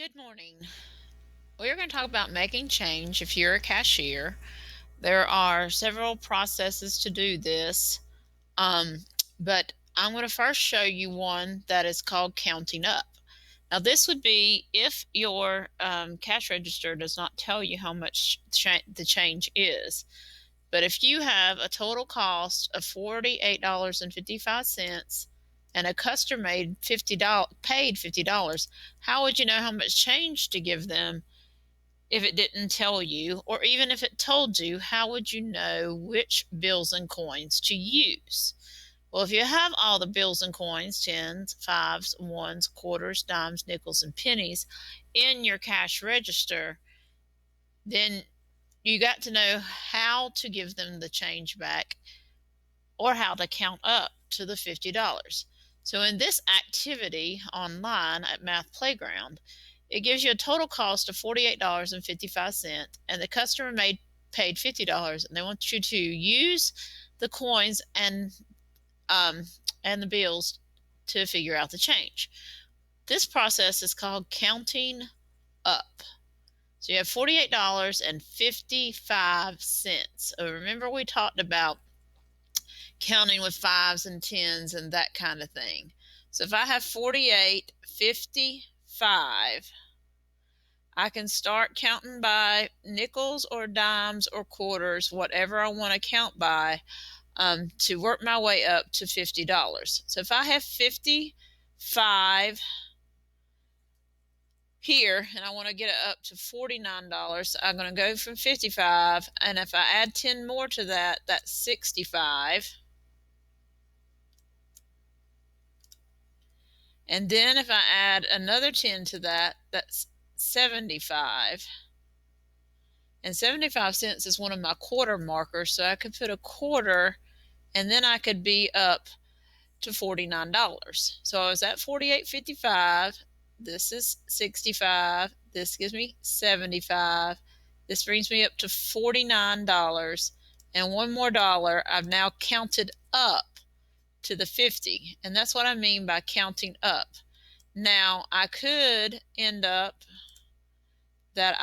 Good morning. We're going to talk about making change if you're a cashier. There are several processes to do this, um, but I'm going to first show you one that is called counting up. Now, this would be if your cash register does not tell you how much the change is. But if you have a total cost of $48.55 and a customer paid $50, how would you know how much change to give them if it didn't tell you? Or even if it told you, how would you know which bills and coins to use? Well, if you have all the bills and coins, tens, fives, ones, quarters, dimes, nickels, and pennies in your cash register, then you got to know how to give them the change back or how to count up to the $50. So in this activity online at Math Playground, it gives you a total cost of $48.55, and the customer paid $50, and they want you to use the coins um, and the bills to figure out the change. This process is called counting up. So you have $48.55. Remember, we talked about counting with fives and tens and that kind of thing. So if I have 48.55, I can start counting by nickels or dimes or quarters, whatever I want to count by, to work my way up to $50. So if I have 55 here and I want to get it up to $49, I'm going to go from 55, and if I add 10 more to that, that's 65. And then if I add another 10 to that, that's 75. And 75 cents is one of my quarter markers, so I could put a quarter and then I could be up to $49. So I was at 48.55. This is 65. This gives me 75. This brings me up to $49. And one more dollar, I've now counted up to the 50. And that's what I mean by counting up. Now, I could end up that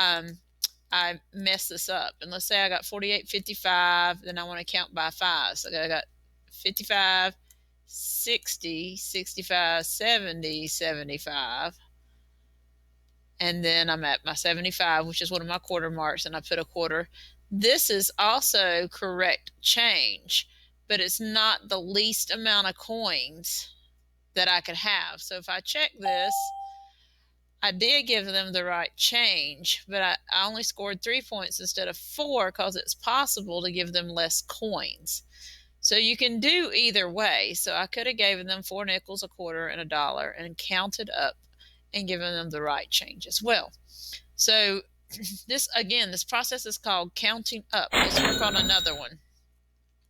I mess this up. And let's say I got 48.55, then I want to count by five. So I got 55, 60, 65, 70, 75. And then I'm at my 75, which is one of my quarter marks, and I put a quarter. This is also correct change, but it's not the least amount of coins that I could have. So if I check this, I did give them the right change, but I only scored 3 points instead of 4 because it's possible to give them less coins. So you can do either way. So I could have given them 4 nickels, a quarter, and a dollar and counted up and given them the right change as well. So this process is called counting up. Let's work on another one.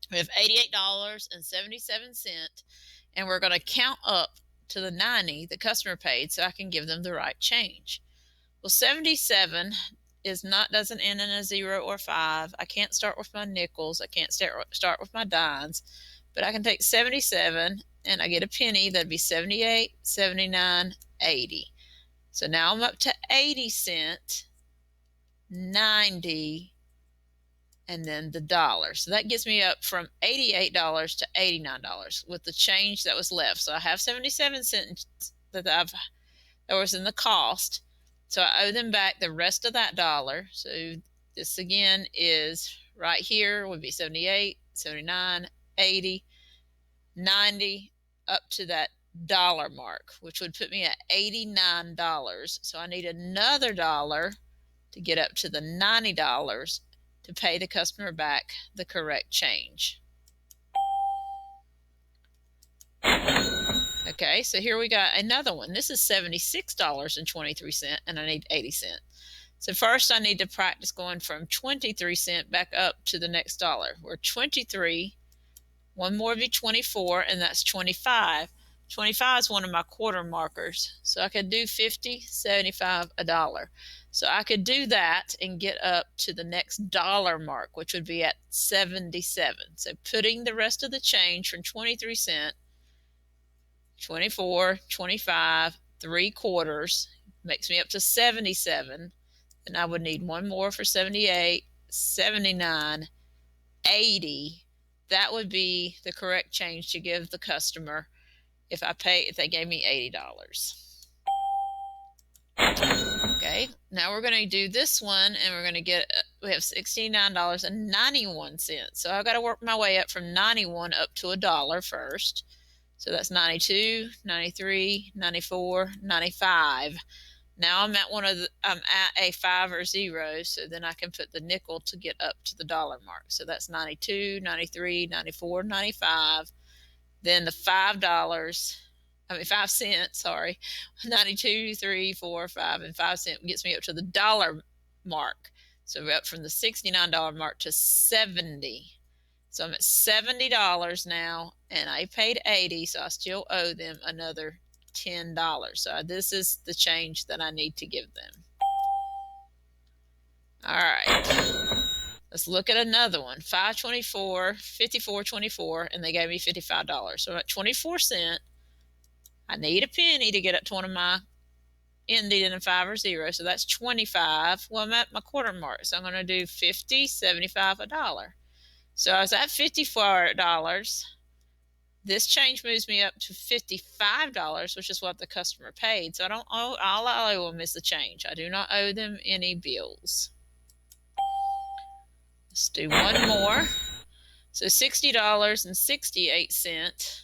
We have $88.77, and we're going to count up to the 90 the customer paid so I can give them the right change. Well, 77 doesn't end in a 0 or 5. I can't start with my nickels. I can't start with my dimes, but I can take 77 and I get a penny. That'd be 78, 79, 80. So now I'm up to 80 cents, 90, and then the dollar. So that gets me up from $88 to $89 with the change that was left. So I have 77 cents that was in the cost. So I owe them back the rest of that dollar. So this again is right here would be 78, 79, 80, 90 up to that dollar mark, which would put me at $89. So I need another dollar to get up to the $90 to pay the customer back the correct change. Okay, so here we got another one. This is $76.23, and I need 80 cents. So first I need to practice going from 23 cents back up to the next dollar. We're 23, one more would be 24, and that's 25. 25 is one of my quarter markers. So I could do 50, 75, a dollar. So I could do that and get up to the next dollar mark, which would be at 77. So putting the rest of the change from 23 cents, 24, 25, 3 quarters, makes me up to 77. Then I would need one more for 78, 79, 80. That would be the correct change to give the customer if they gave me $80. Okay, now we're going to do this one, and we're going to get, we have $69.91. So I've got to work my way up from 91 up to $1 first. So that's 92, 93, 94, 95. Now I'm at a 5 or 0, so then I can put the nickel to get up to the dollar mark. So that's 92, 93, 94, 95. Then the $5, 5 cents, sorry, 92, 3, 4, 5, and 5 cents gets me up to the dollar mark. So we're up from the $69 mark to 70. So I'm at $70 now, and I paid 80, so I still owe them another $10. So this is the change that I need to give them. All right. Let's look at another one. 524, 54.24, and they gave me $55. So I'm at 24 cents. I need a penny to get up to one of my ending in a 5 or 0, so that's 25. Well, I'm at my quarter mark, so I'm going to do 50, 75, $1. So I was at $54. This change moves me up to $55, which is what the customer paid. So I don't owe, all I owe them is the change. I do not owe them any bills. Let's do one more. So $60.68.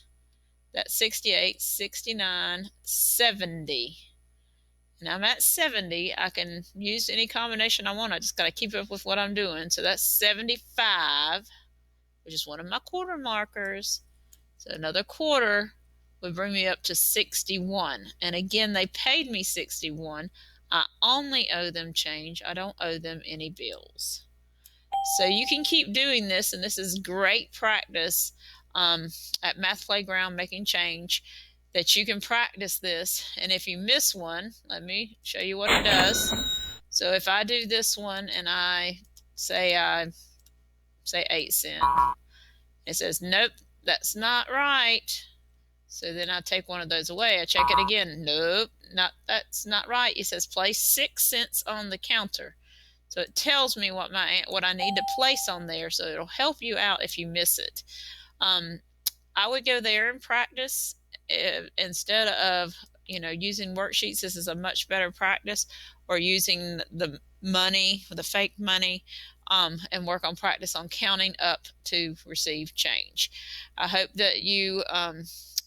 That's 68, 69, 70. And I'm at 70. I can use any combination I want. I just got to keep up with what I'm doing. So that's 75, which is one of my quarter markers. So another quarter would bring me up to 61. And again, they paid me 61. I only owe them change. I don't owe them any bills. So you can keep doing this, and this is great practice at Math Playground Making Change, that you can practice this. And if you miss one, let me show you what it does. So if I do this one and I say 8 cents, it says, nope, that's not right. So then I take one of those away. I check it again. Nope, that's not right. It says place 6 cents on the counter. So it tells me what I need to place on there, so it'll help you out if you miss it. I would go there and practice instead of using worksheets. This is a much better practice, or using the money, the fake money, and work on practice on counting up to receive change. I hope that you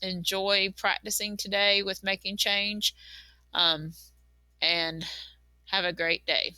enjoy practicing today with making change, and have a great day.